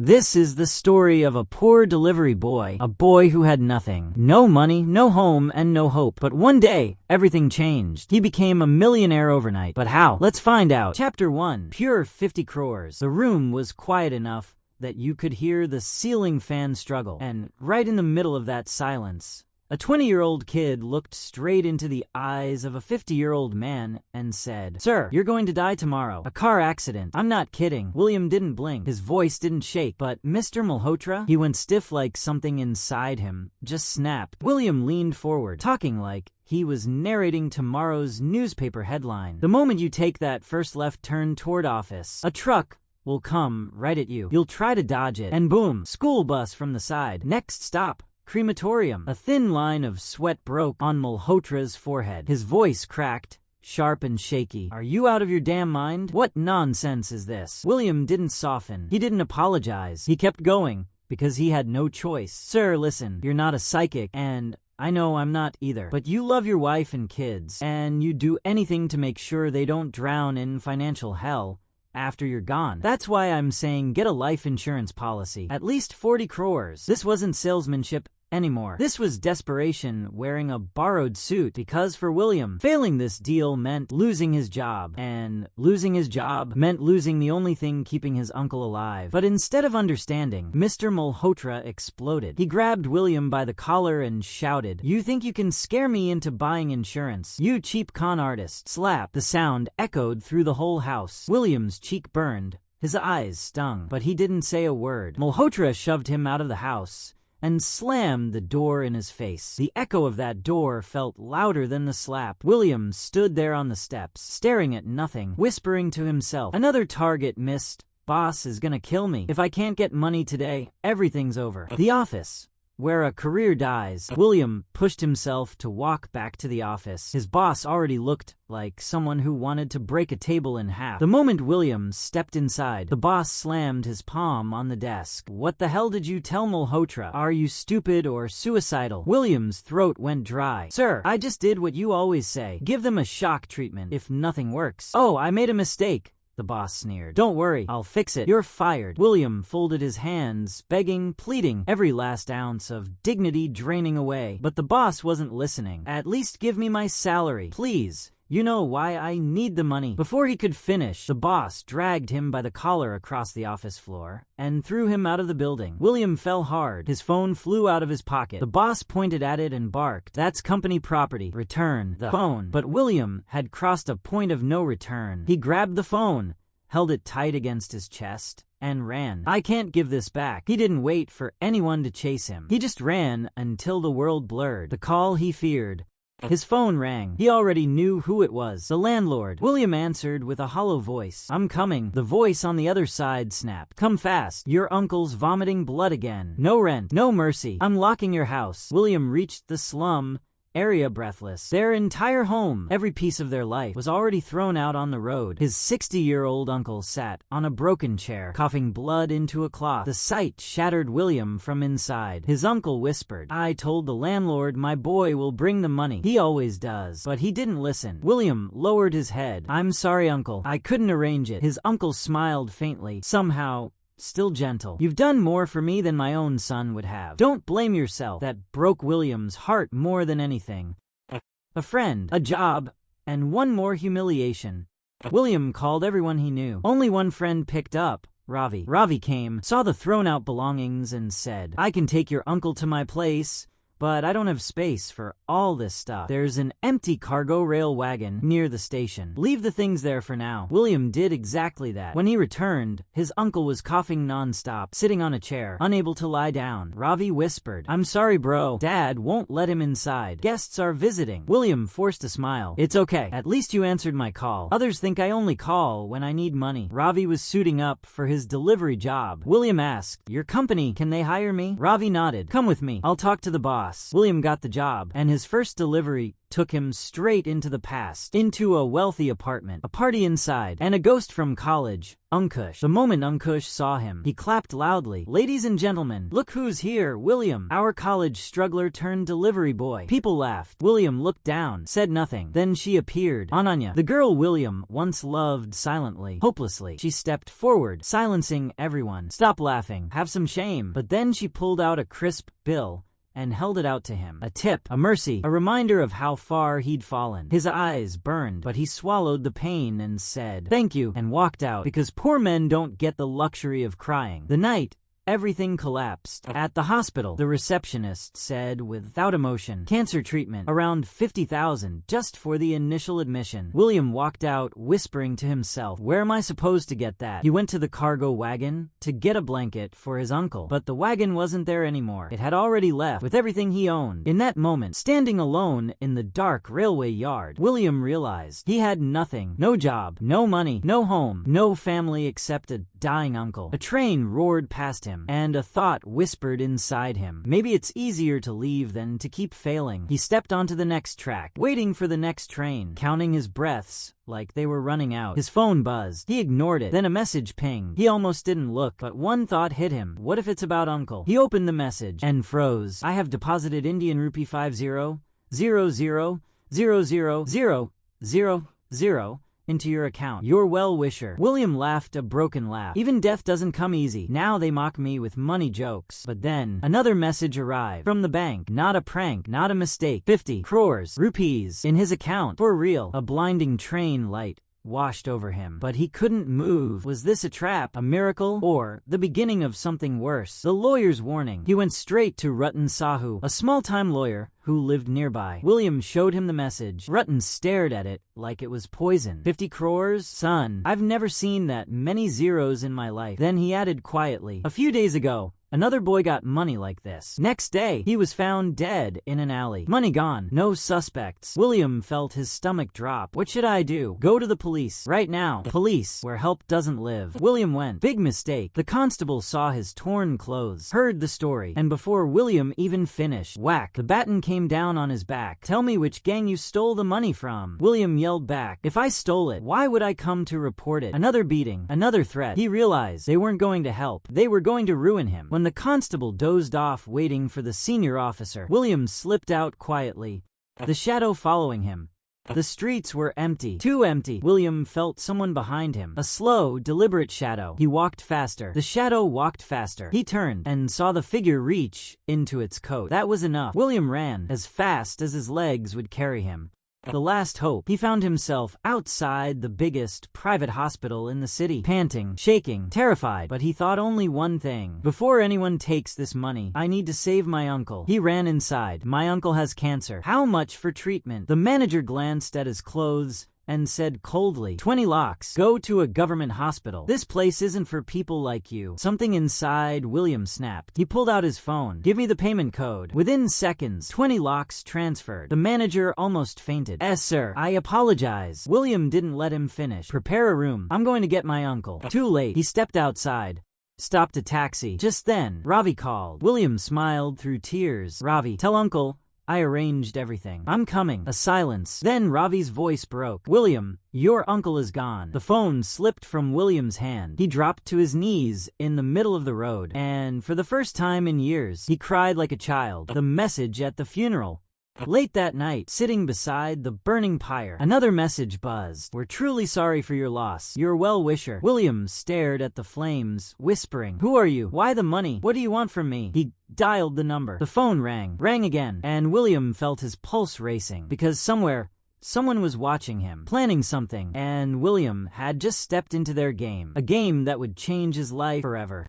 This is the story of a poor delivery boy, a boy who had nothing. No money, no home, and no hope. But one day, everything changed. He became a millionaire overnight. But how? Let's find out. Chapter 1. Pure 50 crores. The room was quiet enough that you could hear the ceiling fan struggle. And right in the middle of that silence, a 20-year-old kid looked straight into the eyes of a 50-year-old man and said, "Sir, you're going to die tomorrow. A car accident." "I'm not kidding." William didn't blink. His voice didn't shake. But Mr. Malhotra? He went stiff like something inside him just snapped. William leaned forward, talking like he was narrating tomorrow's newspaper headline. "The moment you take that first left turn toward office, a truck will come right at you. You'll try to dodge it, and boom, school bus from the side. Next stop, crematorium." A thin line of sweat broke on Malhotra's forehead. His voice cracked, sharp and shaky. "Are you out of your damn mind? What nonsense is this?" William didn't soften. He didn't apologize. He kept going, because he had no choice. "Sir, listen, you're not a psychic, and I know I'm not either. But you love your wife and kids, and you do anything to make sure they don't drown in financial hell after you're gone. That's why I'm saying get a life insurance policy. At least 40 crores. This wasn't salesmanship anymore. This was desperation wearing a borrowed suit, because for William, failing this deal meant losing his job, and losing his job meant losing the only thing keeping his uncle alive. But instead of understanding, Mr. Malhotra exploded. He grabbed William by the collar and shouted, "You think you can scare me into buying insurance? You cheap con artist!" Slap! The sound echoed through the whole house. William's cheek burned. His eyes stung, but he didn't say a word. Malhotra shoved him out of the house and slammed the door in his face. The echo of that door felt louder than the slap. William stood there on the steps, staring at nothing, whispering to himself, "Another target missed. Boss is gonna kill me. If I can't get money today, everything's over." The office, where a career dies. William pushed himself to walk back to the office. His boss already looked like someone who wanted to break a table in half. The moment William stepped inside, the boss slammed his palm on the desk. "What the hell did you tell Malhotra? Are you stupid or suicidal?" William's throat went dry. "Sir, I just did what you always say. Give them a shock treatment if nothing works." "Oh, I made a mistake," the boss sneered. "Don't worry, I'll fix it. You're fired." William folded his hands, begging, pleading, every last ounce of dignity draining away. But the boss wasn't listening. "At least give me my salary, please. You know why I need the money." Before he could finish, the boss dragged him by the collar across the office floor and threw him out of the building. William fell hard. His phone flew out of his pocket. The boss pointed at it and barked, "That's company property. Return the phone." But William had crossed a point of no return. He grabbed the phone, held it tight against his chest, and ran. "I can't give this back." He didn't wait for anyone to chase him. He just ran until the world blurred. The call he feared. His phone rang. He already knew who it was. The landlord. William answered with a hollow voice. "I'm coming." The voice on the other side snapped. "Come fast. Your uncle's vomiting blood again. No rent. No mercy. I'm locking your house." William reached the slum area breathless. Their entire home, every piece of their life, was already thrown out on the road. His 60-year-old uncle sat on a broken chair, coughing blood into a cloth. The sight shattered William from inside. His uncle whispered, "I told the landlord my boy will bring the money. He always does." But he didn't listen. William lowered his head. "I'm sorry, uncle. I couldn't arrange it." His uncle smiled faintly, somehow still gentle. "You've done more for me than my own son would have. Don't blame yourself." That broke William's heart more than anything. A friend, a job, and one more humiliation. William called everyone he knew. Only one friend picked up. Ravi. Ravi came, saw the thrown-out belongings, and said, "I can take your uncle to my place, but I don't have space for all this stuff. There's an empty cargo rail wagon near the station. Leave the things there for now." William did exactly that. When he returned, his uncle was coughing nonstop, sitting on a chair, unable to lie down. Ravi whispered, "I'm sorry, bro. Dad won't let him inside. Guests are visiting." William forced a smile. "It's okay. At least you answered my call. Others think I only call when I need money." Ravi was suiting up for his delivery job. William asked, "Your company, can they hire me?" Ravi nodded. "Come with me. I'll talk to the boss." boss. William got the job, and his first delivery took him straight into the past, into a wealthy apartment, a party inside, and a ghost from college, Ankush. The moment Ankush saw him, he clapped loudly. "Ladies and gentlemen, look who's here, William, our college struggler turned delivery boy." People laughed. William looked down, said nothing. Then she appeared, Ananya, the girl William once loved silently, hopelessly. She stepped forward, silencing everyone. "Stop laughing, have some shame." But then she pulled out a crisp bill and held it out to him. A tip, a mercy, a reminder of how far he'd fallen. His eyes burned, but he swallowed the pain and said, "Thank you," and walked out, because poor men don't get the luxury of crying. The night everything collapsed. At the hospital, the receptionist said without emotion, "Cancer treatment, around 50,000 just for the initial admission." William walked out, whispering to himself, "Where am I supposed to get that?" He went to the cargo wagon to get a blanket for his uncle, but the wagon wasn't there anymore. It had already left with everything he owned. In that moment, standing alone in the dark railway yard, William realized he had nothing. No job, no money, no home, no family except a dying uncle. A train roared past him, and a thought whispered inside him. Maybe it's easier to leave than to keep failing. He stepped onto the next track, waiting for the next train, counting his breaths like they were running out. His phone buzzed. He ignored it. Then a message pinged. He almost didn't look, but one thought hit him. What if it's about Uncle? He opened the message and froze. "I have deposited Indian rupee 50,000,000,000 into your account. Your well-wisher." William laughed a broken laugh. Even death doesn't come easy. Now they mock me with money jokes. But then, another message arrived from the bank. Not a prank, not a mistake. 50 crores rupees in his account. For real. A blinding train light washed over him, but he couldn't move. Was this a trap, a miracle, or the beginning of something worse? The lawyer's warning. He went straight to Ratan Sahu, a small-time lawyer who lived nearby. William showed him the message. Ratan stared at it like it was poison. 50 crores? Son, I've never seen that many zeros in my life. Then he added quietly, "A few days ago, another boy got money like this. Next day, he was found dead in an alley. Money gone. No suspects." William felt his stomach drop. What should I do? Go to the police. Right now. Police, where help doesn't live. William went. Big mistake. The constable saw his torn clothes, heard the story, and before William even finished, whack, the baton came down on his back. "Tell me which gang you stole the money from." William yelled back, "If I stole it, why would I come to report it?" Another beating, another threat. He realized they weren't going to help. They were going to ruin him. When the constable dozed off waiting for the senior officer, William slipped out quietly, the shadow following him. The streets were empty, too empty. William felt someone behind him, a slow, deliberate shadow. He walked faster. The shadow walked faster. He turned and saw the figure reach into its coat. That was enough. William ran as fast as his legs would carry him. The last hope. He found himself outside the biggest private hospital in the city, panting, shaking, terrified, but he thought only one thing. Before anyone takes this money, I need to save my uncle. He ran inside. My uncle has cancer. How much for treatment? The manager glanced at his clothes and said coldly, 20 lakhs. Go to a government hospital. This place isn't for people like you. Something inside William snapped. He pulled out his phone. Give me the payment code. Within seconds, 20 lakhs transferred. The manager almost fainted. "Yes, sir. I apologize." William didn't let him finish. "Prepare a room. I'm going to get my uncle." Too late. He stepped outside. Stopped a taxi. Just then, Ravi called. William smiled through tears. "Ravi, tell Uncle I arranged everything. I'm coming." A silence. Then Ravi's voice broke. "William, your uncle is gone." The phone slipped from William's hand. He dropped to his knees in the middle of the road, and for the first time in years, he cried like a child. The message at the funeral. Late that night, sitting beside the burning pyre, another message buzzed. "We're truly sorry for your loss. Your well-wisher." William stared at the flames, whispering, "Who are you? Why the money? What do you want from me?" He dialed the number. The phone rang again, and William felt his pulse racing, because somewhere, someone was watching him, planning something, and William had just stepped into their game, a game that would change his life forever.